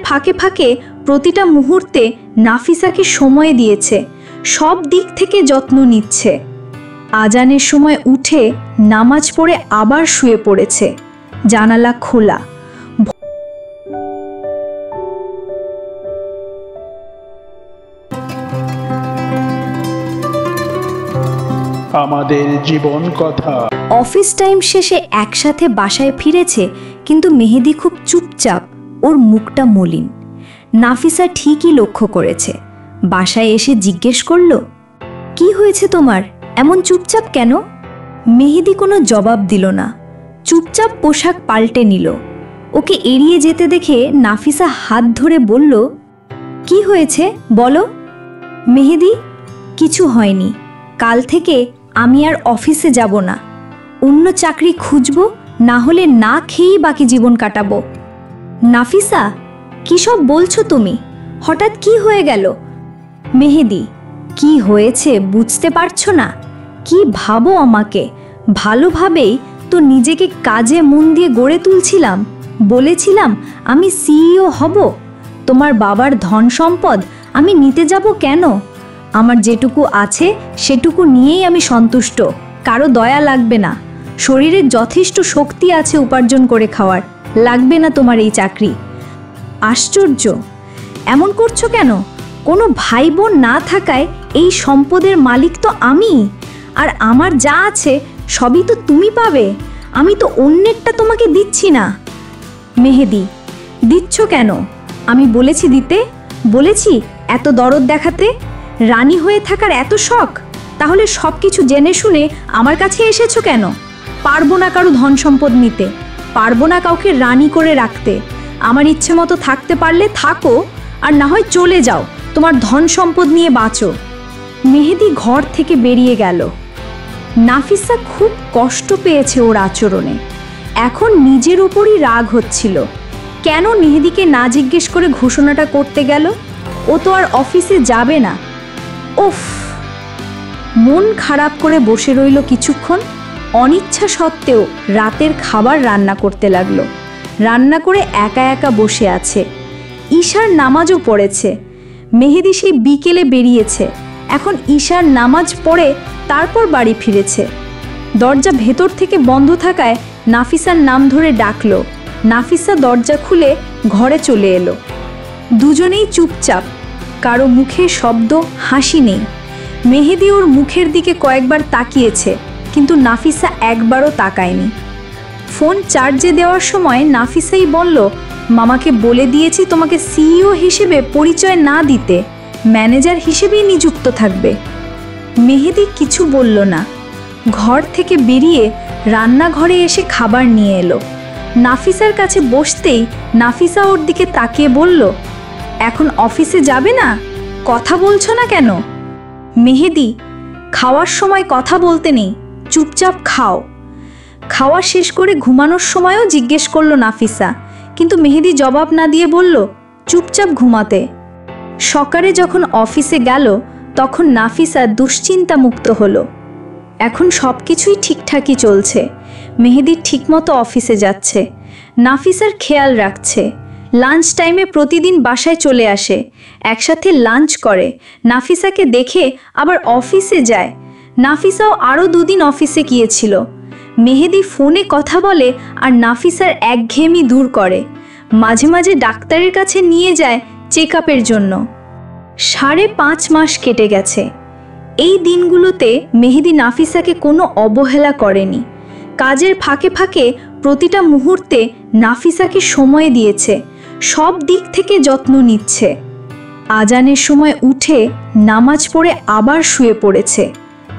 ফাঁকে ফাঁকে প্রতিটা মুহূর্তে নাফিসাকে সময় দিয়েছে, সব দিক থেকে যত্ন নিচ্ছে। আজানের সময় উঠে নামাজ পড়ে আবার শুয়ে পড়েছে, জানালা খোলা। আমাদের জীবন কথা। অফিস টাইম শেষে একসাথে বাসায় ফিরেছে, কিন্তু মেহেদি খুব চুপচাপ, ওর মুখটা মলিন। নাফিসা ঠিকই লক্ষ্য করেছে। বাসায় এসে জিজ্ঞেস করলো, কি হয়েছে তোমার, এমন চুপচাপ কেন? মেহেদি কোনো জবাব দিল না, চুপচাপ পোশাক পাল্টে নিল। ওকে এড়িয়ে যেতে দেখে নাফিসা হাত ধরে বলল, কি হয়েছে বলো? মেহেদি, কিছু হয়নি। কাল থেকে আমি আর অফিসে যাব না, অন্য চাকরি খুঁজব, না হলে না খেয়েই বাকি জীবন কাটাবো। নাফিসা, কী সব বলছো তুমি? হঠাৎ কি হয়ে গেল? মেহেদি, কি হয়েছে বুঝতে পারছো না? কি ভাবো আমাকে? ভালোভাবেই তো নিজেকে কাজে মন দিয়ে গড়ে তুলছিলাম, বলেছিলাম আমি সিইও হব। তোমার বাবার ধন সম্পদ আমি নিতে যাব কেন? আমার যেটুকু আছে সেটুকু নিয়েই আমি সন্তুষ্ট, কারো দয়া লাগবে না। শরীরে যথেষ্ট শক্তি আছে উপার্জন করে খাওয়ার, লাগবে না তোমার এই চাকরি। আশ্চর্য, এমন করছো কেন? কোনো ভাই বোন না থাকায় এই সম্পদের মালিক তো আমি, আর আমার যা আছে সবই তো তুমি পাবে, আমি তো অন্যেরটা তোমাকে দিচ্ছি না। মেহেদি, দিচ্ছ কেন? আমি বলেছি দিতে? বলেছি এত দরদ দেখাতে? রানী হয়ে থাকার এত শখ? তাহলে সব কিছু জেনে শুনে আমার কাছে এসেছো কেন? পারবো না কারো ধন সম্পদ নিতে, পারবো না কাউকে রানী করে রাখতে। আমার ইচ্ছে মতো থাকতে পারলে থাকো, আর না হয় চলে যাও, তোমার ধন সম্পদ নিয়ে বাঁচো। মেহেদি ঘর থেকে বেরিয়ে গেল। নাফিসা খুব কষ্ট পেয়েছে ওর আচরণে। এখন নিজের ওপরই রাগ হচ্ছিল। কেন মেহেদিকে না জিজ্ঞেস করে ঘোষণাটা করতে গেল? ও তো আর অফিসে যাবে না। উফ, মন খারাপ করে বসে রইল কিছুক্ষণ। অনিচ্ছা সত্ত্বেও রাতের খাবার রান্না করতে লাগলো। রান্না করে একা একা বসে আছে। ঈশার নামাজও পড়েছে। মেহেদি সেই বিকেলে বেরিয়েছে, এখন ঈশার নামাজ পড়ে তারপর বাড়ি ফিরেছে। দরজা ভেতর থেকে বন্ধ থাকায় নাফিসার নাম ধরে ডাকলো। নাফিসা দরজা খুলে ঘরে চলে এলো। দুজনেই চুপচাপ, কারো মুখে শব্দ, হাসি নেই। মেহেদি ওর মুখের দিকে কয়েকবার তাকিয়েছে, কিন্তু নাফিসা একবারও তাকায়নি। ফোন চার্জে দেওয়ার সময় নাফিসাই বলল, মামাকে বলে দিয়েছি তোমাকে সিইও হিসেবে পরিচয় না দিতে, ম্যানেজার হিসেবেই নিযুক্ত থাকবে। মেহেদি কিছু বলল না। ঘর থেকে বেরিয়ে রান্নাঘরে এসে খাবার নিয়ে এলো। নাফিসার কাছে বসতেই নাফিসা ওর দিকে তাকিয়ে বলল, এখন অফিসে যাবে না? কথা বলছো না কেন? মেহেদি, খাওয়ার সময় কথা বলতে নেই, চুপচাপ খাও। খাওয়া শেষ করে ঘুমানোর সময়ও জিজ্ঞেস করলো নাফিসা, কিন্তু মেহেদি জবাব না দিয়ে বলল চুপচাপ ঘুমাতে। সকালে যখন অফিসে গেল তখন নাফিসা দুশ্চিন্তা মুক্ত হলো। এখন সব কিছুই ঠিকঠাকই চলছে। মেহেদি ঠিকমতো অফিসে যাচ্ছে, নাফিসার খেয়াল রাখছে। লাঞ্চ টাইমে প্রতিদিন বাসায় চলে আসে, একসাথে লাঞ্চ করে, নাফিসাকে দেখে আবার অফিসে যায়। নাফিসাও আরও 2 দিন অফিসে গিয়েছিল। মেহেদি ফোনে কথা বলে আর নাফিসার একঘেয়েমি দূর করে। মাঝে মাঝে ডাক্তারের কাছে নিয়ে যায় চেক আপের জন্য। 5.5 মাস কেটে গেছে। এই দিনগুলোতে মেহেদি নাফিসাকে কোনো অবহেলা করেনি। কাজের ফাঁকে ফাঁকে প্রতিটা মুহূর্তে নাফিসাকে সময় দিয়েছে, সব দিক থেকে যত্ন নিচ্ছে। আজানের সময় উঠে নামাজ পড়ে আবার শুয়ে পড়েছে,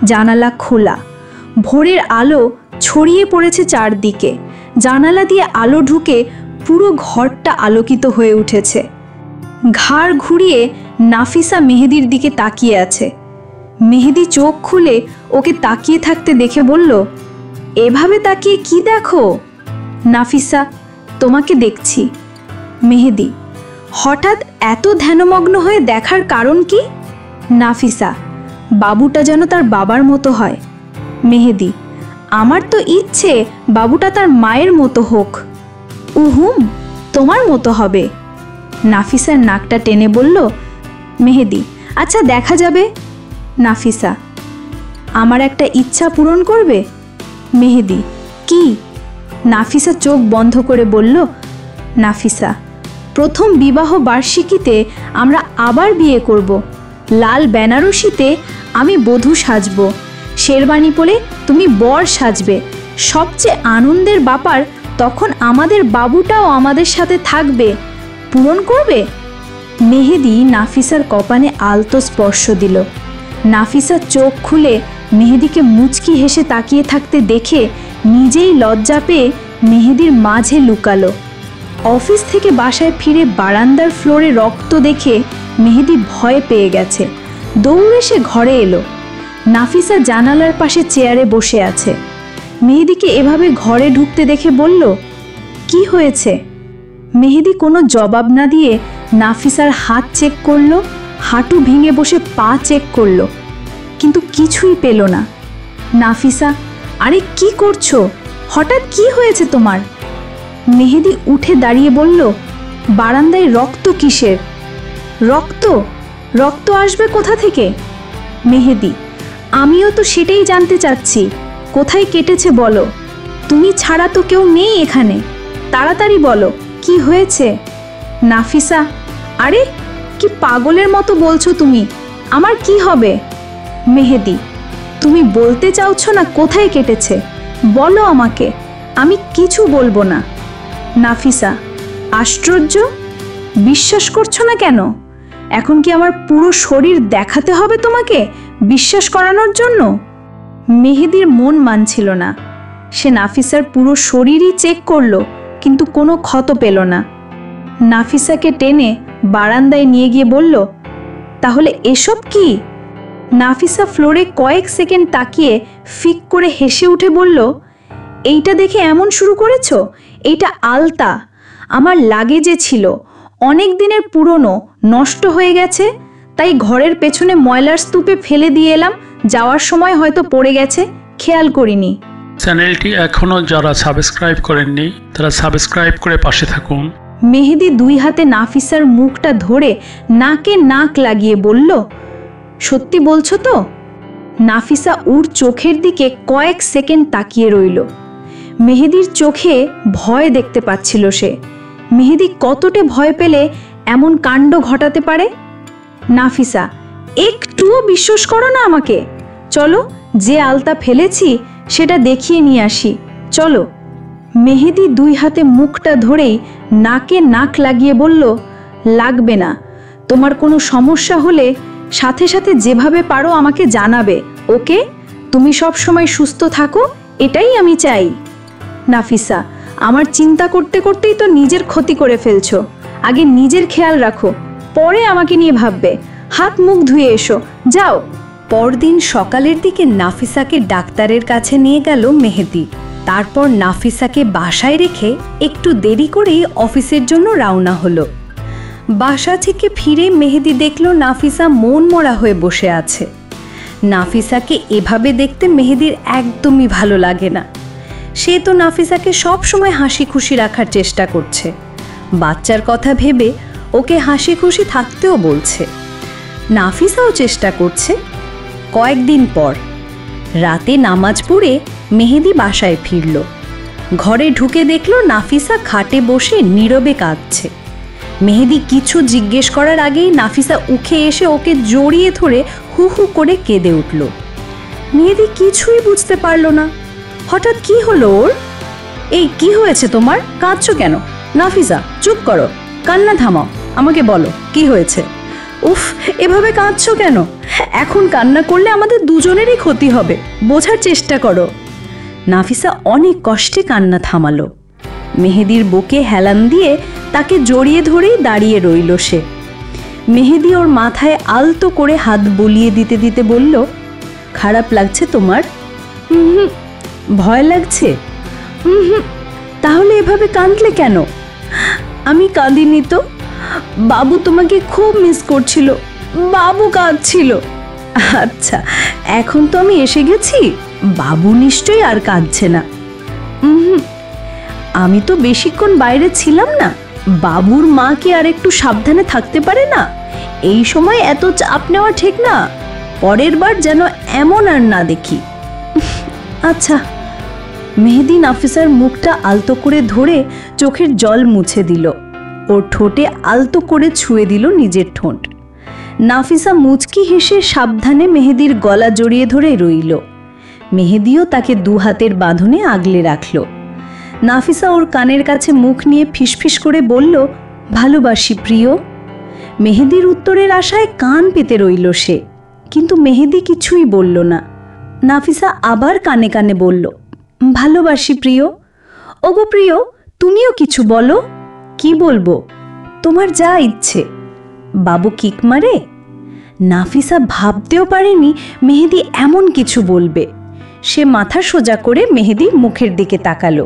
জানালা খোলা। ভোরের আলো ছড়িয়ে পড়েছে চারদিকে। জানালা দিয়ে আলো ঢুকে পুরো ঘরটা আলোকিত হয়ে উঠেছে। ঘাড় ঘুরিয়ে নাফিসা মেহেদির দিকে তাকিয়ে আছে। মেহেদি চোখ খুলে ওকে তাকিয়ে থাকতে দেখে বলল, এভাবে তাকিয়ে কি দেখো? নাফিসা, তোমাকে দেখছি। মেহেদি, হঠাৎ এত ধ্যানমগ্ন হয়ে দেখার কারণ কি? নাফিসা, বাবুটা যেন তার বাবার মতো হয়। মেহেদি, আমার তো ইচ্ছে বাবুটা তার মায়ের মতো হোক। উহুম, তোমার মতো হবে। নাফিসার নাকটা টেনে বলল, মেহেদি, আচ্ছা দেখা যাবে। নাফিসা, আমার একটা ইচ্ছা পূরণ করবে? মেহেদি, কি? নাফিসা চোখ বন্ধ করে বলল, নাফিসা, প্রথম বিবাহ বার্ষিকীতে আমরা আবার বিয়ে করব। লাল বেনারসিতে আমি বধূ সাজব, শেরবানি পরে তুমি বর সাজবে। সবচেয়ে আনন্দের ব্যাপার, তখন আমাদের বাবুটাও আমাদের সাথে থাকবে। পূরণ করবে? মেহেদি নাফিসার কপালে আলতো স্পর্শ দিল। নাফিসা চোখ খুলে মেহেদিকে মুচকি হেসে তাকিয়ে থাকতে দেখে নিজেই লজ্জা পেয়ে মেহেদির মাঝে লুকালো। অফিস থেকে বাসায় ফিরে বারান্দার ফ্লোরে রক্ত দেখে মেহেদি ভয় পেয়ে গেছে। দৌড়ে সে ঘরে এলো। নাফিসা জানালার পাশে চেয়ারে বসে আছে। মেহেদিকে এভাবে ঘরে ঢুকতে দেখে বলল, কি হয়েছে? মেহেদি কোনো জবাব না দিয়ে নাফিসার হাত চেক করলো, হাঁটু ভেঙে বসে পা চেক করলো, কিন্তু কিছুই পেল না। নাফিসা, আরে কি করছো? হঠাৎ কি হয়েছে তোমার? মেহেদি উঠে দাঁড়িয়ে বলল, বারান্দায় রক্ত কিসের? রক্ত? রক্ত আসবে কোথা থেকে? মেহেদি, আমিও তো সেটাই জানতে চাচ্ছি। কোথায় কেটেছে বলো। তুমি ছাড়া তো কেউ নেই এখানে, তাড়াতাড়ি বলো কি হয়েছে। নাফিসা, আরে কি পাগলের মতো বলছো তুমি, আমার কি হবে? মেহেদি, তুমি বলতে চাওছো না কোথায় কেটেছে? বলো আমাকে, আমি কিছু বলবো না। নাফিসা, আশ্চর্য, বিশ্বাস করছো না কেন? এখন কি আমার পুরো শরীর দেখাতে হবে তোমাকে বিশ্বাস করানোর জন্য? মেহেদির মন মানছিল না। সে নাফিসার পুরো শরীরই চেক করলো, কিন্তু কোনো ক্ষত পেল না। নাফিসাকে টেনে বারান্দায় নিয়ে গিয়ে বলল, তাহলে এসব কি? নাফিসা ফ্লোরে কয়েক সেকেন্ড তাকিয়ে ফিক করে হেসে উঠে বলল, এইটা দেখে এমন শুরু করেছো? এইটা আলতা, আমার লাগেজে ছিল, অনেক দিনের পুরনো, নষ্ট হয়ে গেছে, তাই ঘরের পেছনে ময়লার স্তূপে ফেলে দিয়ে এলাম। যাওয়ার সময় হয়তো পড়ে গেছে, খেয়াল করিনি। চ্যানেলটি এখনো যারা সাবস্ক্রাইব করেননি তারা সাবস্ক্রাইব করে পাশে থাকুন। মেহেদি দুই হাতে নাফিসার মুখটা ধরে নাকে নাক লাগিয়ে বলল, সত্যি বলছো তো? নাফিসা ওর চোখের দিকে কয়েক সেকেন্ড তাকিয়ে রইল। মেহেদির চোখে ভয় দেখতে পাচ্ছিল সে। মেহেদি কতটা ভয় পেলে এমন কাণ্ড ঘটাতে পারে? নাফিসা, একটুও বিশ্বাস করো না আমাকে? চলো, যে আলতা ফেলেছি সেটা দেখিয়ে নিয়ে আসি, চলো। মেহেদি দুই হাতে মুখটা ধরেই নাকে নাক লাগিয়ে বলল, লাগবে না। তোমার কোনো সমস্যা হলে সাথে সাথে যেভাবে পারো আমাকে জানাবে, ওকে? তুমি সব সময় সুস্থ থাকো, এটাই আমি চাই। নাফিসা, আমার চিন্তা করতে করতেই তো নিজের ক্ষতি করে ফেলছো। আগে নিজের খেয়াল রাখো, পরে আমাকে নিয়ে ভাববে। হাত মুখ ধুয়ে এসো, যাও। পরদিন সকালের দিকে নাফিসাকে ডাক্তারের কাছে নিয়ে গেল মেহেদি। তারপর নাফিসাকে বাসায় রেখে একটু দেরি করেই অফিসের জন্য রওনা হলো। বাসা থেকে ফিরে মেহেদি দেখল নাফিসা মন মরা হয়ে বসে আছে। নাফিসাকে এভাবে দেখতে মেহেদির একদমই ভালো লাগে না। সে তো নাফিসাকে সব সময় হাসি খুশি রাখার চেষ্টা করছে, বাচ্চার কথা ভেবে ওকে হাসি খুশি থাকতেও বলছে। নাফিসাও চেষ্টা করছে। কয়েকদিন পর রাতে নামাজ পড়ে মেহেদি বাসায় ফিরল। ঘরে ঢুকে দেখল নাফিসা খাটে বসে নীরবে কাঁদছে। মেহেদি কিছু জিজ্ঞেস করার আগেই নাফিসা উঠে এসে ওকে জড়িয়ে ধরে হু হু করে কেঁদে উঠল। মেহেদি কিছুই বুঝতে পারল না, হঠাৎ কি হলো ওর। এই কি হয়েছে তোমার, কাঁদছো কেন? নাফিসা, চুপ করো, কান্না থামাও, আমাকে বলো কি হয়েছে। উফ, এভাবে কাঁদছো কেন? এখন কান্না করলে আমাদের দুজনেরই ক্ষতি হবে, বোঝার চেষ্টা করো। নাফিসা অনেক কষ্টে কান্না থামালো। মেহেদির বুকে হেলান দিয়ে তাকে জড়িয়ে ধরেই দাঁড়িয়ে রইল সে। মেহেদি ওর মাথায় আলতো করে হাত বুলিয়ে দিতে দিতে বলল, খারাপ লাগছে তোমার? হুম। ভয় লাগছে? হুম। তাহলে এভাবে কাঁদলে কেন? আমি কাঁদিনি তো, বাবু তোমাকে খুব মিস করছিল, বাবু কাঁদছিল। আচ্ছা, এখন তো আমি এসে গেছি, বাবু নিশ্চয়ই আর কাঁদছে না। আমি তো বেশিক্ষণ বাইরে ছিলাম না, বাবুর মা কি আর একটু সাবধানে থাকতে পারে না? এই সময় এত চাপ নেওয়া ঠিক না। পরের বার যেন এমন আর না দেখি। আচ্ছা। মেহেদি নাফিসার মুখটা আলতো করে ধরে চোখের জল মুছে দিল। ওর ঠোঁটে আলতো করে ছুঁয়ে দিল নিজের ঠোঁট। নাফিসা মুচকি হেসে সাবধানে মেহেদির গলা জড়িয়ে ধরে রইল। মেহেদিও তাকে দু হাতের বাঁধনে আগলে রাখল। নাফিসা ওর কানের কাছে মুখ নিয়ে ফিসফিস করে বলল, ভালোবাসি প্রিয়। মেহেদির উত্তরের আশায় কান পেতে রইল সে, কিন্তু মেহেদি কিছুই বলল না। নাফিসা আবার কানে কানে বলল, ভালোবাসি প্রিয়। ওগো প্রিয়, তুমিও কিছু বলো। কি বলবো? তোমার যা ইচ্ছে। বাবু কিক মারে? নাফিসা ভাবতেও পারেনি মেহেদি এমন কিছু বলবে। সে মাথা সোজা করে মেহেদির মুখের দিকে তাকালো।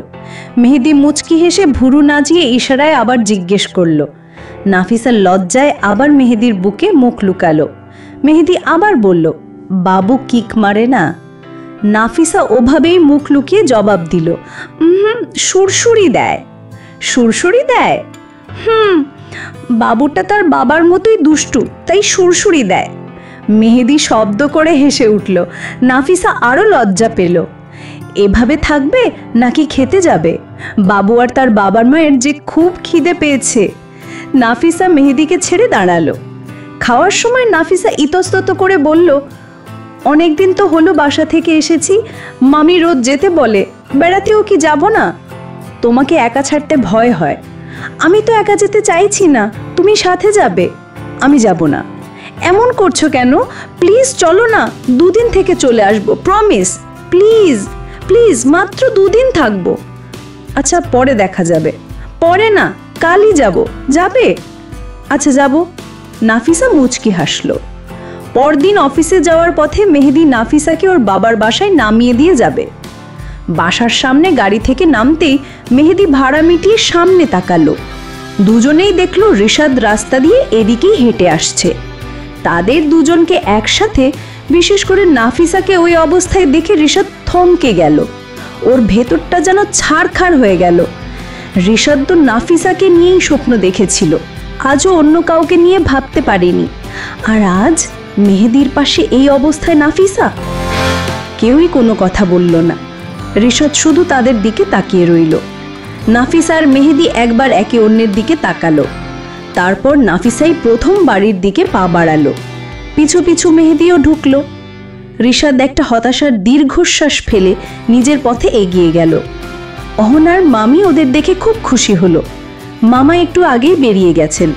মেহেদি মুচকি হেসে ভুরু নাচিয়ে ইশারায় আবার জিজ্ঞেস করলো। নাফিসা লজ্জায় আবার মেহেদির বুকে মুখ লুকালো। মেহেদি আবার বলল, বাবু কিক মারে না। নাফিসা ওভাবেই মুখ লুকিয়ে জবাব দিল, সুরসুরি দেয়। সুরসুরি দেয়? বাবুটা তার বাবার মতোই দুষ্টু, তাই সুরসুরি দেয়। মেহেদি শব্দ করে হেসে উঠল। নাফিসা আরো লজ্জা পেল। এভাবে থাকবে নাকি খেতে যাবে? বাবু আর তার বাবার মায়ের যে খুব খিদে পেয়েছে। নাফিসা মেহেদিকে ছেড়ে দাঁড়ালো। খাওয়ার সময় নাফিসা ইতস্তত করে বলল, অনেকদিন তো হলো বাসা থেকে এসেছি, মামি রোজ যেতে বলে, বেড়াতেও কি যাব না? তোমাকে একা ছাড়তে ভয় হয়। আমি তো একা যেতে চাইছি না, তুমি সাথে যাবে। আমি যাব না। এমন করছো কেন? প্লিজ চলো না, 2 দিন থেকে চলে আসবো, প্রমিস। প্লিজ প্লিজ, মাত্র 2 দিন থাকবো। আচ্ছা, পরে দেখা যাবে। পরে না, কালই যাব। যাবে? আচ্ছা যাব। নাফিসা মুচকি হাসলো। পরদিন অফিসে যাওয়ার পথে মেহেদি নাফিসাকে ওর বাবার বাসায় নামিয়ে দিয়ে যাবে। বাসার সামনে গাড়ি থেকে নামতেই মেহেদি ভাড়া মিটিয়ে সামনে তাকালো। দুজনেই দেখলো রিশাদ রাস্তা দিয়ে এদিকেই হেঁটে আসছে। তাদের দুজনকে একসাথে, বিশেষ করে নাফিসাকে ওই অবস্থায় দেখে রিশাদ থমকে গেল। ওর ভেতরটা যেন ছাড়খাড় হয়ে গেল। রিশাদ তো নাফিসাকে নিয়েই স্বপ্ন দেখেছিল, আজও অন্য কাউকে নিয়ে ভাবতে পারেনি। আর আজ মেহেদির পাশে এই অবস্থায় নাফিসা। কেউই কোনো কথা বলল না। রিশাদ শুধু তাদের দিকে তাকিয়ে রইল। নাফিসা আর মেহেদি একবার একে অন্যের দিকে তাকালো। তারপর নাফিসাই প্রথম বাড়ির দিকে পা বাড়ালো। পিছু পিছু মেহেদিও ঢুকলো। রিশাদ একটা হতাশার দীর্ঘশ্বাস ফেলে নিজের পথে এগিয়ে গেল। অহনার মামি ওদের দেখে খুব খুশি হলো। মামা একটু আগেই বেরিয়ে গেছেন।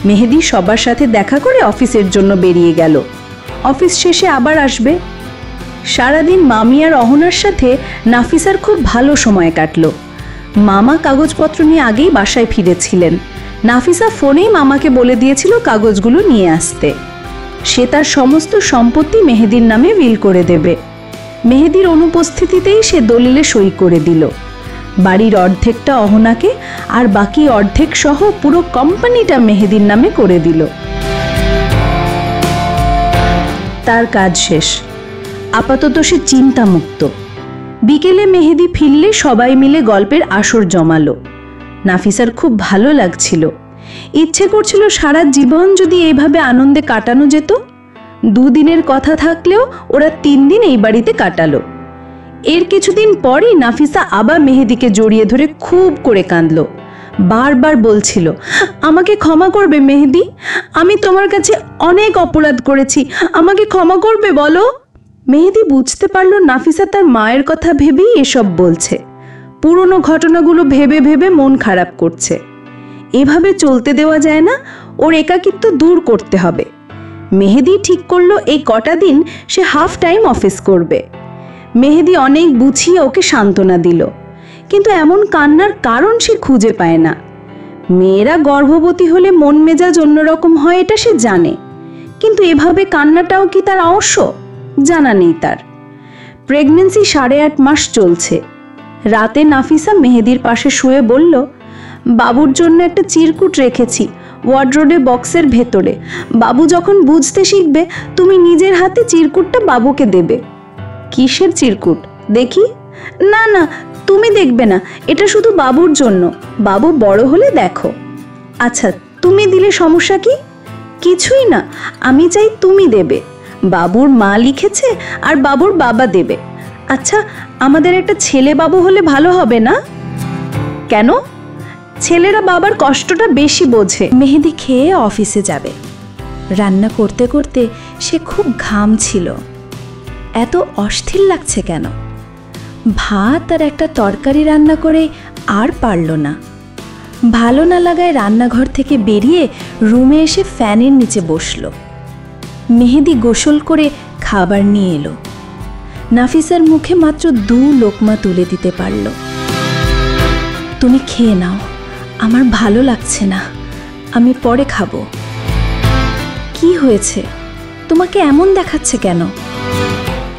মেহেদি সবার সাথে দেখা করে অফিসের জন্য বেরিয়ে গেল। অফিস শেষে আবার আসবে। সারাদিন মামি আর অহনার সাথে নাফিসার খুব ভালো সময় কাটলো। মামা কাগজপত্র নিয়ে আগেই বাসায় ফিরেছিলেন। নাফিসা ফোনেই মামাকে বলে দিয়েছিল কাগজগুলো নিয়ে আসতে। সে তার সমস্ত সম্পত্তি মেহেদির নামে উইল করে দেবে। মেহেদির অনুপস্থিতিতেই সে দলিলে সই করে দিল। বাড়ির অর্ধেকটা অহনাকে আর বাকি অর্ধেক সহ পুরো কোম্পানিটা মেহেদির নামে করে দিল। তার কাজ শেষ। আপাতত সে চিন্তামুক্ত। বিকেলে মেহেদি ফিরলে সবাই মিলে গল্পের আসর জমালো। নাফিসার খুব ভালো লাগছিল। ইচ্ছে করছিল সারা জীবন যদি এইভাবে আনন্দে কাটানো যেত। 2 দিনের কথা থাকলেও ওরা 3 দিন এই বাড়িতে কাটালো। এর কিছুদিন পরই নাফিসা আবার মেহেদিকে জড়িয়ে ধরে খুব করে কাঁদল। বারবার বলছিল, আমাকে ক্ষমা করবে মেহেদি, আমি তোমার কাছে অনেক অপরাধ করেছি, আমাকে ক্ষমা করবে বলো। মেহেদি বুঝতে পারলো নাফিসা তার মায়ের কথা ভেবেই এসব বলছে। পুরনো ঘটনাগুলো ভেবে ভেবে মন খারাপ করছে। এভাবে চলতে দেওয়া যায় না, ওর একাকিত্ব দূর করতে হবে। মেহেদি ঠিক করলো এই কটা দিন সে হাফ টাইম অফিস করবে। মেহেদি অনেক বুঝিয়ে ওকে সান্ত্বনা দিল, কিন্তু এমন কান্নার কারণ সে খুঁজে পায় না। মেয়েরা গর্ভবতী হলে মন মেজাজ অন্যরকম হয় এটা সে জানে, কিন্তু এভাবে কান্নাটাও কি তার অবশ্য জানা নেই তার। প্রেগন্যান্সি 8.5 মাস চলছে। রাতে নাফিসা মেহেদির পাশে শুয়ে বলল, বাবুর জন্য একটা চিরকুট রেখেছি ওয়ার্ড্রোবে বক্সের ভেতরে। বাবু যখন বুঝতে শিখবে তুমি নিজের হাতে চিরকুটটা বাবুকে দেবে। কিসের চিরকুট দেখি? না না, তুমি দেখবে না, এটা শুধু বাবুর জন্য, বাবু বড় হলে দেখো। আচ্ছা, তুমি দিলে সমস্যা কি? কিছুই না, আমি চাই তুমি দেবে। বাবুর মা লিখেছে আর বাবুর বাবা দেবে। আচ্ছা, আমাদের একটা ছেলে বাবু হলে ভালো হবে না? কেন? ছেলেরা বাবার কষ্টটা বেশি বোঝে। মেহেদি খেয়ে অফিসে যাবে। রান্না করতে করতে সে খুব ঘামছিল। এত অস্থির লাগছে কেন? ভাত আর একটা তরকারি রান্না করে আর পারল না। ভালো না লাগায় রান্নাঘর থেকে বেরিয়ে রুমে এসে ফ্যানের নিচে বসল। মেহেদি গোসল করে খাবার নিয়ে এলো। নাফিসার মুখে মাত্র 2 লোকমা তুলে দিতে পারল। তুমি খেয়ে নাও, আমার ভালো লাগছে না, আমি পরে খাবো। কি হয়েছে? তোমাকে এমন দেখাচ্ছে কেন?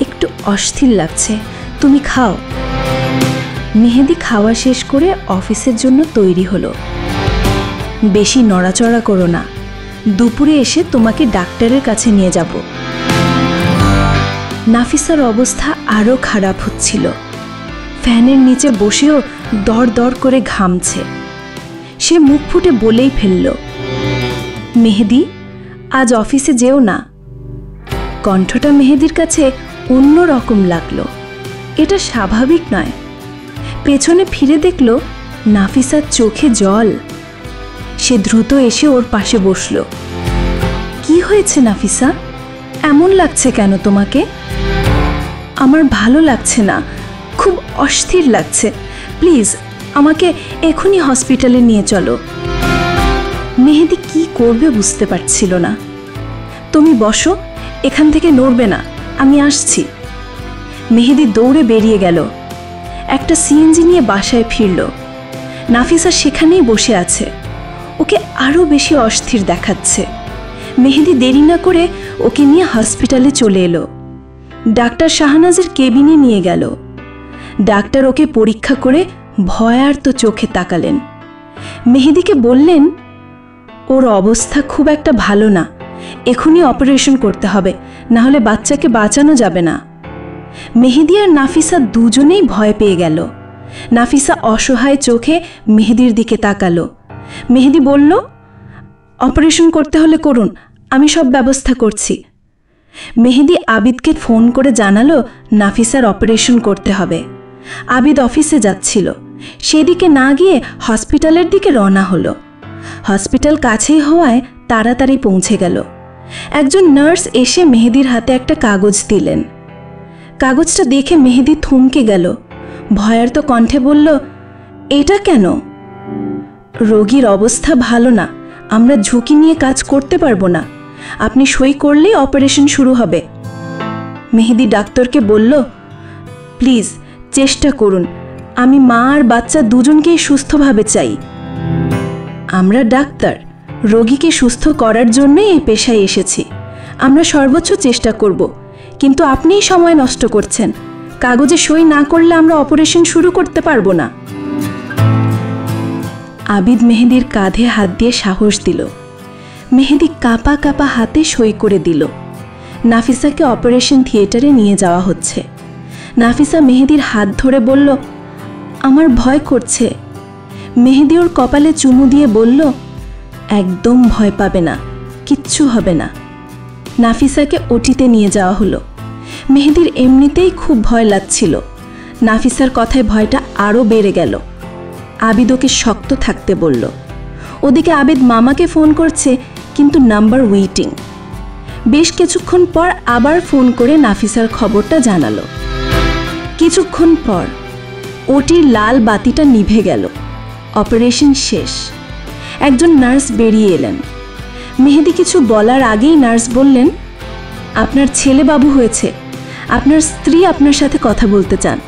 একটু অস্থির লাগছে, তুমি খাও। মেহেদি খাওয়া শেষ করে অফিসের জন্য তৈরি হলো। বেশি নড়াচড়া করো না, দুপুরে এসে তোমাকে ডাক্তারের কাছে নিয়ে যাব। নাফিসার অবস্থা আরও খারাপ হচ্ছিল। ফ্যানের নিচে বসেও দর দর করে ঘামছে। সে মুখ ফুটে বলেই ফেলল, মেহেদি, আজ অফিসে যেও না। কণ্ঠটা মেহেদির কাছে অন্য রকম লাগলো। এটা স্বাভাবিক নয়। পেছনে ফিরে দেখল নাফিসার চোখে জল। সে দ্রুত এসে ওর পাশে বসল। কি হয়েছে নাফিসা? এমন লাগছে কেন তোমাকে? আমার ভালো লাগছে না, খুব অস্থির লাগছে। প্লিজ আমাকে এখনই হসপিটালে নিয়ে চলো। মেহেদি কি করবে বুঝতে পারছিল না। তুমি বসো, এখান থেকে নড়বে না, আমি আসছি। মেহেদি দৌড়ে বেরিয়ে গেল। একটা সিএনজি নিয়ে বাসায় ফিরল। নাফিসা সেখানেই বসে আছে। ওকে আরও বেশি অস্থির দেখাচ্ছে। মেহেদি দেরি না করে ওকে নিয়ে হসপিটালে চলে এলো। ডাক্তার শাহনাজের কেবিনে নিয়ে গেল। ডাক্তার ওকে পরীক্ষা করে ভয়ার্ত চোখে তাকালেন। মেহেদিকে বললেন, ওর অবস্থা খুব একটা ভালো না, এখনই অপারেশন করতে হবে, না হলে বাচ্চাকে বাঁচানো যাবে না। মেহেদি আর নাফিসা দুজনেই ভয় পেয়ে গেল। নাফিসা অসহায় চোখে মেহেদির দিকে তাকালো। মেহেদি বলল, অপারেশন করতে হলে করুন, আমি সব ব্যবস্থা করছি। মেহেদি আবিদকে ফোন করে জানালো নাফিসার অপারেশন করতে হবে। আবিদ অফিসে যাচ্ছিল। সেদিকে না গিয়ে হসপিটালের দিকে রওনা হলো। হসপিটাল কাছেই হওয়ায় তাড়াতাড়ি পৌঁছে গেল। একজন নার্স এসে মেহেদির হাতে একটা কাগজ দিলেন। কাগজটা দেখে মেহেদি থমকে গেল। ভয়ার্ত কণ্ঠে বলল, এটা কেন? রোগীর অবস্থা ভালো না, আমরা ঝুঁকি নিয়ে কাজ করতে পারবো না, আপনি সই করলেই অপারেশন শুরু হবে। মেহেদি ডাক্তারকে বলল, প্লিজ চেষ্টা করুন, আমি মা আর বাচ্চা দুজনকেই সুস্থভাবে চাই। আমরা ডাক্তার, রোগীকে সুস্থ করার জন্যই এই পেশায় এসেছি। আমরা সর্বোচ্চ চেষ্টা করব, কিন্তু আপনিই সময় নষ্ট করছেন। কাগজে সই না করলে আমরা অপারেশন শুরু করতে পারবো না। আবিদ মেহেদির কাঁধে হাত দিয়ে সাহস দিল। মেহেদি কাঁপা কাঁপা হাতে সই করে দিল। নাফিসাকে অপারেশন থিয়েটারে নিয়ে যাওয়া হচ্ছে। নাফিসা মেহেদির হাত ধরে বলল, আমার ভয় করছে। মেহেদি ওর কপালে চুমু দিয়ে বলল, একদম ভয় পাবে না, কিচ্ছু হবে না। নাফিসাকে ওটিতে নিয়ে যাওয়া হলো। মেহেদির এমনিতেই খুব ভয় লাগছিল। নাফিসার কথায় ভয়টা আরও বেড়ে গেল। আবিদ ওকে শক্ত থাকতে বলল। ওদিকে আবিদ মামাকে ফোন করছে, কিন্তু নাম্বার ওয়েটিং। বেশ কিছুক্ষণ পর আবার ফোন করে নাফিসার খবরটা জানালো। কিছুক্ষণ পর ওটির লাল বাতিটা নিভে গেল। অপারেশন শেষ। একজন নার্স বেরিয়ে এলেন। মেহেদি কিছু বলার আগেই নার্স বললেন, আপনার ছেলে বাবু হয়েছে, আপনার স্ত্রী আপনার সাথে কথা বলতে চান।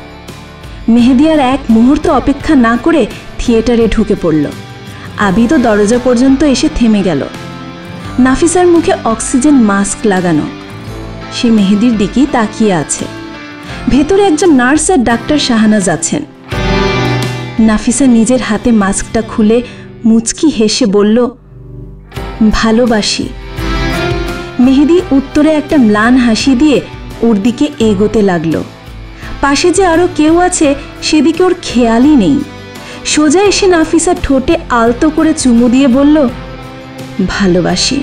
মেহেদি আর এক মুহূর্ত অপেক্ষা না করে থিয়েটারে ঢুকে পড়ল। আবিদও দরজা পর্যন্ত এসে থেমে গেল। নাফিসার মুখে অক্সিজেন মাস্ক লাগানো। সে মেহেদির দিকেই তাকিয়ে আছে। ভেতরে একজন নার্স আর ডাক্তার শাহনাজ আছেন। নাফিসা নিজের হাতে মাস্কটা খুলে মুচকি হেসে বলল, ভালোবাসি। মেহেদি উত্তরে একটা ম্লান হাসি দিয়ে ওর দিকে এগোতে লাগলো। পাশে যে আরো কেউ আছে সেদিকে ওর খেয়ালই নেই। সোজা এসে নাফিসার ঠোঁটে আলতো করে চুমু দিয়ে বলল, ভালোবাসি।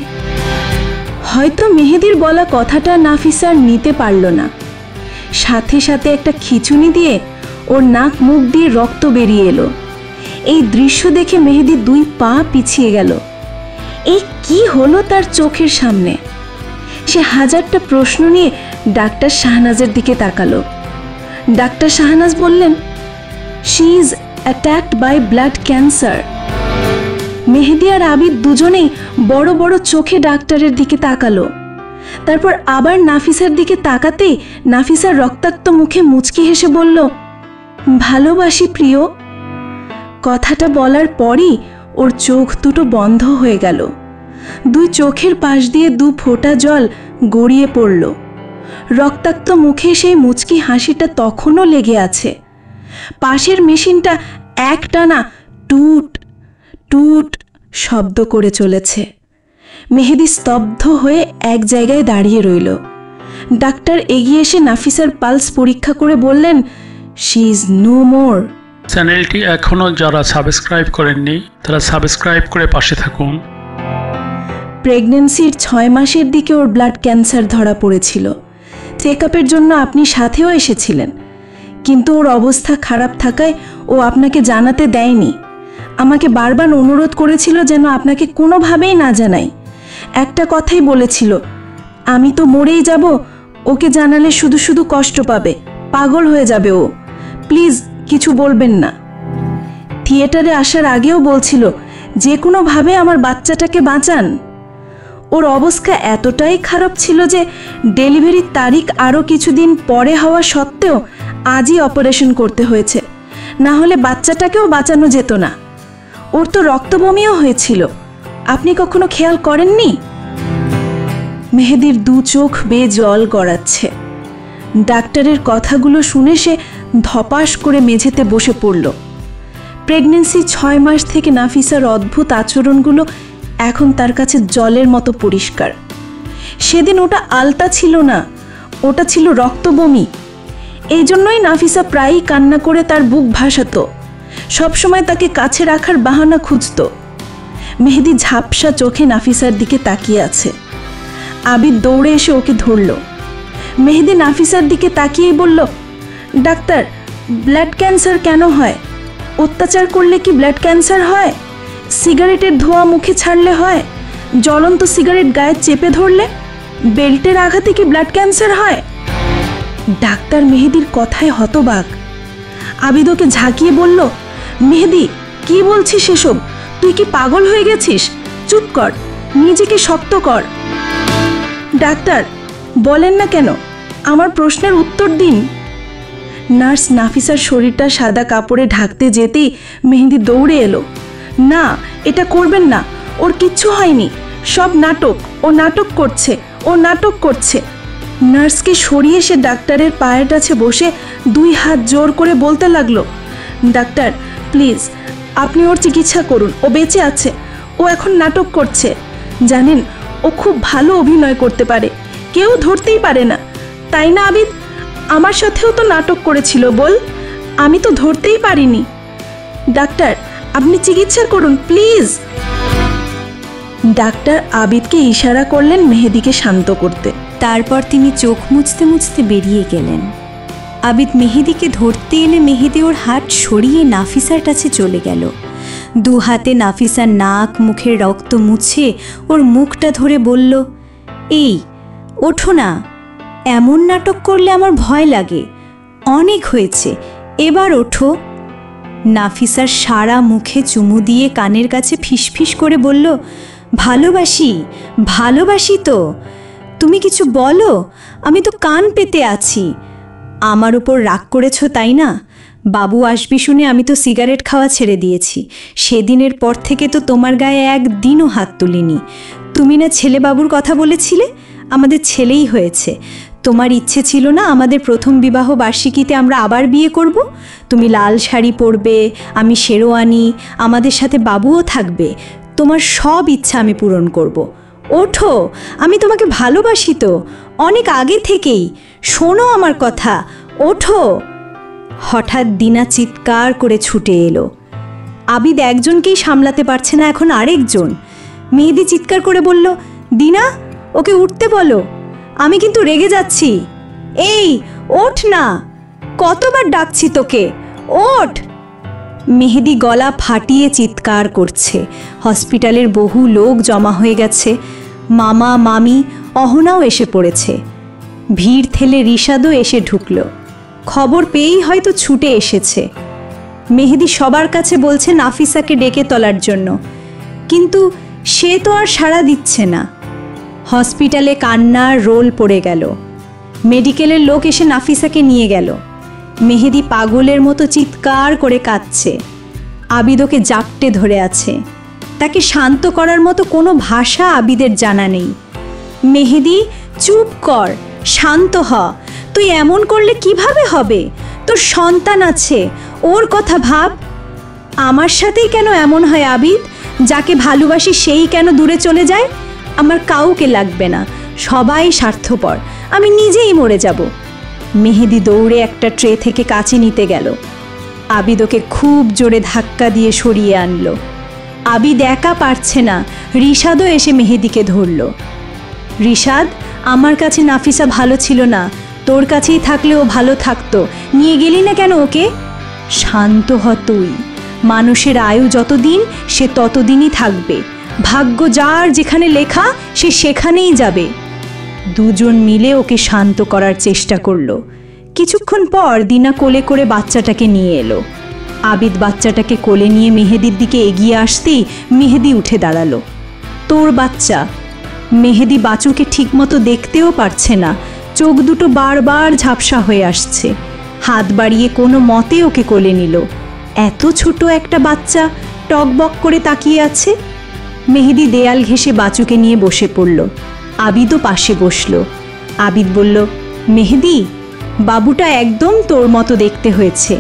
হয়তো মেহেদির বলা কথাটা নাফিসার নিতে পারল না। সাথে সাথে একটা খিঁচুনি দিয়ে ওর নাক মুখ দিয়ে রক্ত বেরিয়ে এলো। এই দৃশ্য দেখে মেহেদি 2 পা পিছিয়ে গেল। এই কি হলো তার চোখের সামনে? সে হাজারটা প্রশ্ন নিয়ে ডাক্তার শাহনাজের দিকে তাকালো। ডাক্তার শাহনাজ বললেন, she is attacked by blood cancer. Mehedi আর আবিদ দুজনেই বড় বড় চোখে ডাক্তারের দিকে তাকালো। তারপর আবার নাফিসার দিকে তাকাতেই নাফিসার রক্তাক্ত মুখে মুচকি হেসে বলল, ভালোবাসি প্রিয়। কথাটা বলার পরই ওর চোখ দুটো বন্ধ হয়ে গেল। 2 চোখের পাশ দিয়ে 2 ফোঁটা জল গড়িয়ে পড়ল। রক্তাক্ত মুখে সেই মুচকি হাসিটা তখনও লেগে আছে। পাশের মেশিনটা একটানা টুট টুট শব্দ করে চলেছে। মেহেদি স্তব্ধ হয়ে এক জায়গায় দাঁড়িয়ে রইল। ডাক্তার এগিয়ে এসে নাফিসার পালস পরীক্ষা করে বললেন, শি ইজ নো মোর। চ্যানেলটি এখনও যারা সাবস্ক্রাইব করেননি তারা সাবস্ক্রাইব করে পাশে থাকুন। প্রেগন্যান্সির 6 মাসের দিকে ওর ব্লাড ক্যান্সার ধরা পড়েছিল। চেক আপের জন্য আপনি সাথেও এসেছিলেন, কিন্তু ওর অবস্থা খারাপ থাকায় ও আপনাকে জানাতে দেয়নি। আমাকে বারবার অনুরোধ করেছিল যেন আপনাকে কোনোভাবেই না জানাই। একটা কথাই বলেছিল, আমি তো মরেই যাব, ওকে জানালে শুধু শুধু কষ্ট পাবে, পাগল হয়ে যাবে ও, প্লিজ কিছু বলবেন না। থিয়েটারে আসার আগেও বলছিল, যে কোনোভাবে আমার বাচ্চাটাকে বাঁচান। ওর অবস্থা এতটাই খারাপ ছিল যে ডেলিভারির তারিখ আরও কিছুদিন পরে হওয়া সত্ত্বেও আজই অপারেশন করতে হয়েছে, না হলে বাচ্চাটাকেও বাঁচানো যেত না। ওর তো রক্তবমিও হয়েছিল, আপনি কখনো খেয়াল করেননি? মেহেদির 2 চোখ বেয়ে জল গড়াচ্ছে। ডাক্তারের কথাগুলো শুনে সে ধপাস করে মেঝেতে বসে পড়ল। প্রেগন্যান্সি 6 মাস থেকে নাফিসার অদ্ভুত আচরণগুলো এখন তার কাছে জলের মতো পরিষ্কার। সেদিন ওটা আলতা ছিল না, ওটা ছিল রক্তবমি। এই জন্যই নাফিসা প্রায়ই কান্না করে তার বুক ভাসাতো, সবসময় তাকে কাছে রাখার বাহানা খুঁজত। মেহেদি ঝাপসা চোখে নাফিসার দিকে তাকিয়ে আছে। আবিদ দৌড়ে এসে ওকে ধরল। মেহেদি নাফিসার দিকে তাকিয়েই বলল, ডাক্তার, ব্লাড ক্যান্সার কেন হয়? অত্যাচার করলে কি ব্লাড ক্যান্সার হয়? সিগারেটের ধোঁয়া মুখে ছাড়লে হয়? জ্বলন্ত সিগারেট গায়ে চেপে ধরলে? বেল্টের আঘাতে কি ব্লাড ক্যান্সার হয়? ডাক্তার মেহেদির কথায় হতবাক। আবিদ ওকে ঝাঁকিয়ে বলল, মেহেদি, কি বলছিস এসব? তুই কি পাগল হয়ে গেছিস? চুপ কর, নিজেকে শক্ত কর। ডাক্তার, বলেন না কেন, আমার প্রশ্নের উত্তর দিন। নার্স নাফিসার শরীরটা সাদা কাপড়ে ঢাকতে যেতেই মেহেদি দৌড়ে এলো। না, এটা করবেন না, ওর কিচ্ছু হয়নি, সব নাটক, ও নাটক করছে, ও নাটক করছে। নার্সকে সরিয়ে সে ডাক্তারের পায়ের কাছে বসে 2 হাত জোর করে বলতে লাগলো, ডাক্তার প্লিজ, আপনি ওর চিকিৎসা করুন, ও বেঁচে আছে, ও এখন নাটক করছে। জানেন, ও খুব ভালো অভিনয় করতে পারে, কেউ ধরতেই পারে না, তাই না আবিদ? আমার সাথেও তো নাটক করেছিল, বল, আমি তো ধরতেই পারিনি। ডাক্তার, আপনি চিকিৎসা করুন প্লিজ। ডাক্তার আবিদকে ইশারা করলেন মেহেদিকে শান্ত করতে। তারপর তিনি চোখ মুছতে মুছতে বেরিয়ে গেলেন। আবিদ মেহেদিকে ধরতে এলে মেহেদি ওর হাত সরিয়ে নাফিসার কাছে চলে গেল। 2 হাতে নাফিসার নাক মুখের রক্ত মুছে ওর মুখটা ধরে বলল, এই ওঠো না, এমন নাটক করলে আমার ভয় লাগে, অনেক হয়েছে, এবার ওঠো। নাফিসার সারা মুখে চুমু দিয়ে কানের কাছে ফিসফিস করে বলল, ভালোবাসি, ভালোবাসি তো, তুমি কিছু বলো, আমি তো কান পেতে আছি। আমার উপর রাগ করেছ তাই না? বাবু আসবি শুনে আমি তো সিগারেট খাওয়া ছেড়ে দিয়েছি। সেদিনের পর থেকে তো তোমার গায়ে একদিনও হাত তুলিনি। তুমি না ছেলে বাবুর কথা বলেছিলে, আমাদের ছেলেই হয়েছে। তোমার ইচ্ছে ছিল না আমাদের প্রথম বিবাহ বার্ষিকীতে আমরা আবার বিয়ে করব? তুমি লাল শাড়ি পরবে, আমি শেরওয়ানি, আমাদের সাথে বাবুও থাকবে। তোমার সব ইচ্ছা আমি পূরণ করব। ওঠো, আমি তোমাকে ভালোবাসি তো, অনেক আগে থেকেই। শোনো আমার কথা, ওঠো। হঠাৎ দিনা চিৎকার করে ছুটে এলো। আবিদ একজনকেই সামলাতে পারছে না, এখন আরেকজন। মেহেদি চিৎকার করে বলল, দিনা, ওকে উঠতে বলো, আমি কিন্তু রেগে যাচ্ছি। এই ওঠ না, কতবার ডাকছি তোকে, ওঠ। মেহেদি গলা ফাটিয়ে চিৎকার করছে। হসপিটালের বহু লোক জমা হয়ে গেছে। মামা, মামি, অহনাও এসে পড়েছে। ভিড় ঠেলে রিশাদও এসে ঢুকলো। খবর পেয়েই হয়তো ছুটে এসেছে। মেহেদি সবার কাছে বলছে নাফিসাকে ডেকে তোলার জন্য, কিন্তু সে তো আর সাড়া দিচ্ছে না। হসপিটালে কান্নার রোল পড়ে গেল। মেডিকেলের লোক এসে নাফিসাকে নিয়ে গেল। মেহেদি পাগলের মতো চিৎকার করে কাঁদছে। আবিদ ওকে জাপটে ধরে আছে। তাকে শান্ত করার মতো কোনো ভাষা আবিদের জানা নেই। মেহেদি, চুপ কর, শান্ত হ। তুই এমন করলে কিভাবে হবে? তোর সন্তান আছে, ওর কথা ভাব। আমার সাথেই কেন এমন হয় আবিদ? যাকে ভালোবাসি সেই কেন দূরে চলে যায়? আমার কাউকে লাগবে না, সবাই স্বার্থপর, আমি নিজেই মরে যাব। মেহেদি দৌড়ে একটা ট্রে থেকে কাঁচি নিতে গেল। আবিদ ওকে খুব জোরে ধাক্কা দিয়ে সরিয়ে আনলো। আবিদ একা পারছে না, রিশাদও এসে মেহেদিকে ধরল। রিশাদ, আমার কাছে নাফিসা ভালো ছিল না, তোর কাছেই থাকলে ও ভালো থাকতো, নিয়ে গেলি না কেন ওকে? শান্ত হ তুই। মানুষের আয়ু যতদিন সে ততদিনই থাকবে। ভাগ্য যার যেখানে লেখা সে সেখানেই যাবে। দুজন মিলে ওকে শান্ত করার চেষ্টা করলো। কিছুক্ষণ পর দিনা কোলে করে বাচ্চাটাকে নিয়ে এলো। আবিদ বাচ্চাটাকে কোলে নিয়ে মেহেদির দিকে এগিয়ে আসতেই মেহেদি উঠে দাঁড়ালো। তোর বাচ্চা। মেহেদি বাচুকে ঠিকমতো দেখতেও পারছে না, চোখ দুটো বারবার ঝাপসা হয়ে আসছে। হাত বাড়িয়ে কোনো মতে ওকে কোলে নিল। এত ছোট একটা বাচ্চা টকবক করে তাকিয়ে আছে। মেহেদি দেয়াল ঘেঁষে বাচুকে নিয়ে বসে পড়ল। আবিদও পাশে বসল। আবিদ বলল, মেহেদি, বাবুটা একদম তোর মতো দেখতে হয়েছে।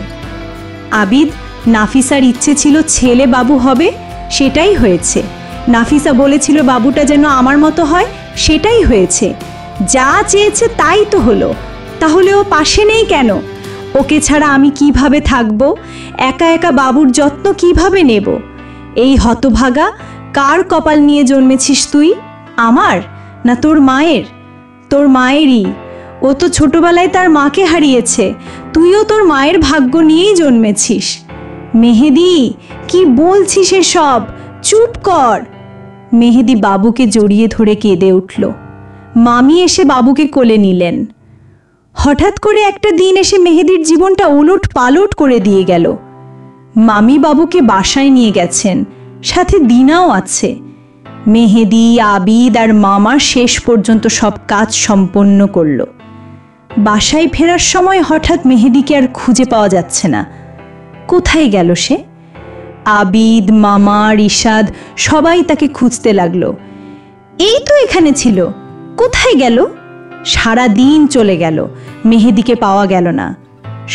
আবিদ, নাফিসার ইচ্ছে ছিল ছেলে বাবু হবে, সেটাই হয়েছে। নাফিসা বলেছিল বাবুটা যেন আমার মতো হয়, সেটাই হয়েছে। যা চেয়েছে তাই তো হলো। তাহলে ও পাশে নেই কেন? ওকে ছাড়া আমি কিভাবে থাকব? একা একা বাবুর যত্ন কিভাবে নেব? এই হতভাগা, কার কপাল নিয়ে জন্মেছিস তুই? আমার না তোর মায়ের? তোর মায়েরই। ও তো ছোটবেলায় তার মাকে হারিয়েছে। তুইও তোর মায়ের ভাগ্য নিয়েই জন্মেছিস। মেহেদি, কি বলছিস এসব? চুপ কর। মেহেদি বাবুকে জড়িয়ে ধরে কেঁদে উঠল। মামি এসে বাবুকে কোলে নিলেন। হঠাৎ করে একটা দিন এসে মেহেদির জীবনটা ওলট পালট করে দিয়ে গেল। মামি বাবুকে বাসায় নিয়ে গেছেন, সাথে দিনাও আছে। মেহেদি, আবিদ আর মামা শেষ পর্যন্ত সব কাজ সম্পন্ন করল। বাসায় ফেরার সময় হঠাৎ মেহেদিকে আর খুঁজে পাওয়া যাচ্ছে না। কোথায় গেল সে? আবিদ, মামা, রিশাদ সবাই তাকে খুঁজতে লাগলো। এই তো এখানে ছিল, কোথায় গেল? সারা দিন চলে গেল, মেহেদিকে পাওয়া গেল না।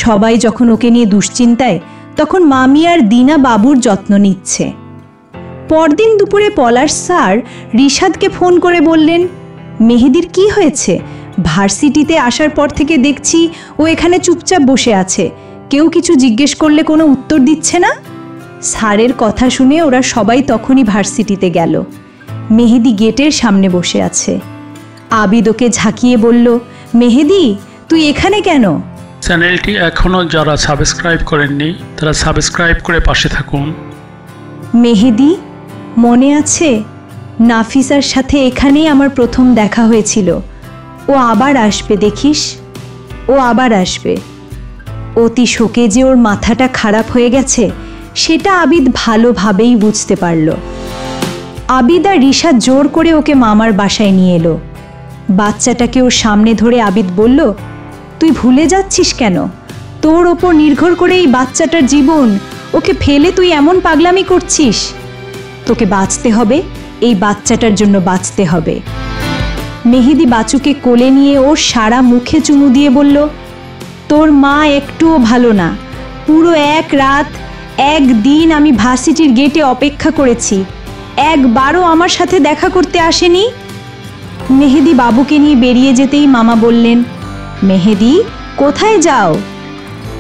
সবাই যখন ওকে নিয়ে দুশ্চিন্তায়, তখন মামি আর দিনা বাবুর যত্ন নিচ্ছে। পরদিন দুপুরে পলাশ স্যার রিশাদকে ফোন করে বললেন, মেহেদির কি হয়েছে? ভার্সিটিতে আসার পর থেকে দেখছি ও এখানে চুপচাপ বসে আছে, কেউ কিছু জিজ্ঞেস করলে কোনো উত্তর দিচ্ছে না। স্যারের কথা শুনে ওরা সবাই তখনই ভার্সিটিতে গেল। মেহেদি গেটের সামনে বসে আছে। আবিদ ওকে ঝাঁকিয়ে বলল, মেহেদি, তুই এখানে কেন? চ্যানেলটি এখনও যারা সাবস্ক্রাইব করেননি তারা সাবস্ক্রাইব করে পাশে থাকুন। মেহেদি, মনে আছে নাফিসার সাথে এখানেই আমার প্রথম দেখা হয়েছিল। ও আবার আসবে দেখিস, ও আবার আসবে। অতি শোকে যে ওর মাথাটা খারাপ হয়ে গেছে সেটা আবিদ ভালোভাবেই বুঝতে পারল। আবিদ আর রিশাদ জোর করে ওকে মামার বাসায় নিয়ে এলো। বাচ্চাটাকে ওর সামনে ধরে আবিদ বলল, তুই ভুলে যাচ্ছিস কেন? তোর ওপর নির্ভর করে এই বাচ্চাটার জীবন, ওকে ফেলে তুই এমন পাগলামি করছিস। তোকে বাঁচতে হবে, এই বাচ্চাটার জন্য বাঁচতে হবে। মেহেদি বাচুকে কোলে নিয়ে ওর সারা মুখে চুমু দিয়ে বলল, তোর মা একটুও ভালো না। পুরো এক রাত, একদিন আমি ভার্সিটির গেটে অপেক্ষা করেছি, একবারও আমার সাথে দেখা করতে আসেনি। মেহেদি বাবুকে নিয়ে বেরিয়ে যেতেই মামা বললেন, মেহেদি, কোথায় যাও?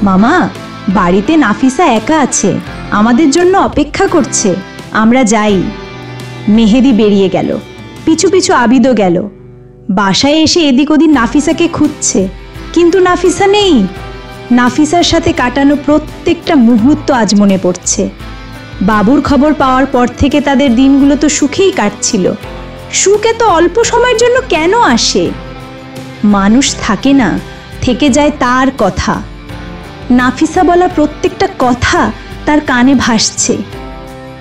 মামা, বাড়িতে নাফিসা একা আছে, আমাদের জন্য অপেক্ষা করছে, আমরা যাই। মেহেদি বেরিয়ে গেল, পিছু পিছু আবিদও গেল। বাসায় এসে এদিক ওদিক নাফিসাকে খুঁজছে, কিন্তু নাফিসা নেই। নাফিসার সাথে কাটানো প্রত্যেকটা মুহূর্ত আজ মনে পড়ছে। বাবুর খবর পাওয়ার পর থেকে তাদের দিনগুলো তো সুখেই কাটছিল। সুখ এত অল্প সময়ের জন্য কেন আসে? মানুষ থাকে না, থেকে যায় তার কথা। নাফিসা বলা প্রত্যেকটা কথা তার কানে ভাসছে।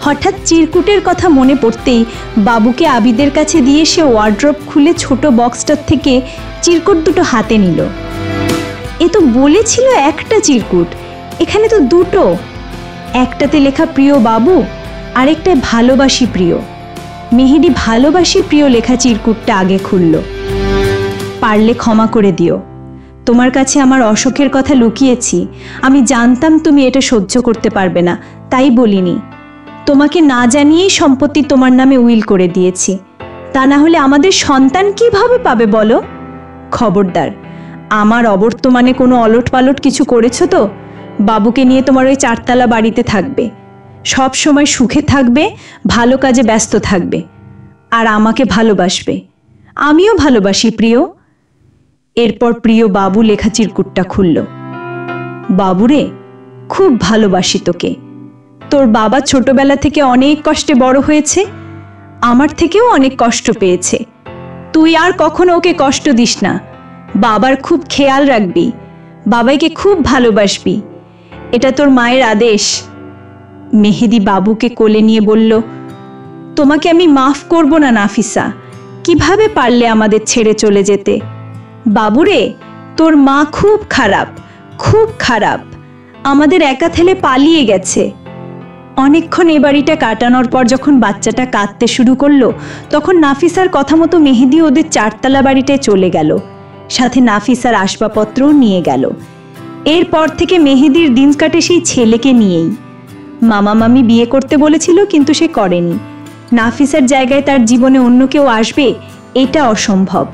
হঠাৎ চিরকুটের কথা মনে পড়তেই বাবুকে আবিদের কাছে দিয়ে সে ওয়ার্ড্রপ খুলে ছোট বক্সটার থেকে চিরকুট দুটো হাতে নিল। এ তো বলেছিল একটা চিরকুট, এখানে তো দুটো। একটাতে লেখা প্রিয় বাবু, আরেকটায় ভালোবাসি প্রিয়। মেহেদি ভালোবাসি প্রিয় লেখা চিরকুটটা আগে খুলল। পারলে ক্ষমা করে দিও, তোমার কাছে আমার অসুখের কথা লুকিয়েছি। আমি জানতাম তুমি এটা সহ্য করতে পারবে না, তাই বলিনি। তোমাকে না জানিয়েই সম্পত্তি তোমার নামে উইল করে দিয়েছি। তা না হলে আমাদের সন্তান কিভাবে পাবে বলো? খবরদার, আমার অবর্তমানে কোনো অলট পালট কিছু করেছো তো? বাবুকে নিয়ে তোমার ওই 4 তলা বাড়িতে থাকবে, সব সময় সুখে থাকবে, ভালো কাজে ব্যস্ত থাকবে, আর আমাকে ভালোবাসবে। আমিও ভালোবাসি প্রিয়। এরপর প্রিয় বাবু লেখা চিরকুটটা খুলল। বাবুরে, খুব ভালোবাসি তোকে। তোর বাবা ছোটবেলা থেকে অনেক কষ্টে বড় হয়েছে, আমার থেকেও অনেক কষ্ট পেয়েছে। তুই আর কখনো ওকে কষ্ট দিস না। বাবার খুব খেয়াল রাখবি, বাবাইকে খুব ভালোবাসবি। এটা তোর মায়ের আদেশ। মেহেদি বাবুকে কোলে নিয়ে বলল, তোমাকে আমি মাফ করব না নাফিসা। কিভাবে পারলে আমাদের ছেড়ে চলে যেতে? বাবুরে, তোর মা খুব খারাপ, খুব খারাপ। আমাদের একা ঠেলে পালিয়ে গেছে। অনেকক্ষণ এ বাড়িটা কাটানোর পর যখন বাচ্চাটা কাঁদতে শুরু করলো, তখন নাফিসার কথা মতো মেহেদি ওদের 4 তলা বাড়িটায় চলে গেল, সাথে নাফিসার আসবাবপত্রও নিয়ে গেল। এরপর থেকে মেহেদির দিন কাটে সেই ছেলেকে নিয়েই। মামা মামি বিয়ে করতে বলেছিল, কিন্তু সে করেনি। নাফিসার জায়গায় তার জীবনে অন্য কেউ আসবে এটা অসম্ভব।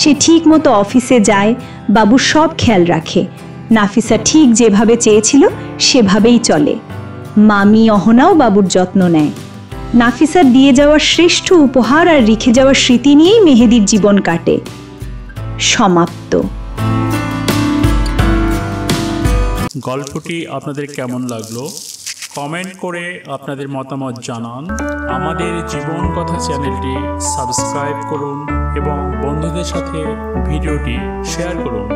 সে ঠিক মতো অফিসে যায়, বাবুর সব খেয়াল রাখে। নাফিসা ঠিক যেভাবে চেয়েছিল সেভাবেই চলে। মামি অহনাও বাবুর যত্ন নেয়। নাফিসার দিয়ে যাওয়া শ্রেষ্ঠ উপহার আর রেখে যাওয়ার স্মৃতি নিয়েই মেহেদির জীবন কাটে। সমাপ্ত। গল্পটি আপনাদের কেমন লাগলো কমেন্ট করে আপনাদের মতামত জানান। আমাদের জীবন কথা চ্যানেলটি সাবস্ক্রাইব করুন এবং বন্ধুদের সাথে ভিডিওটি শেয়ার করুন।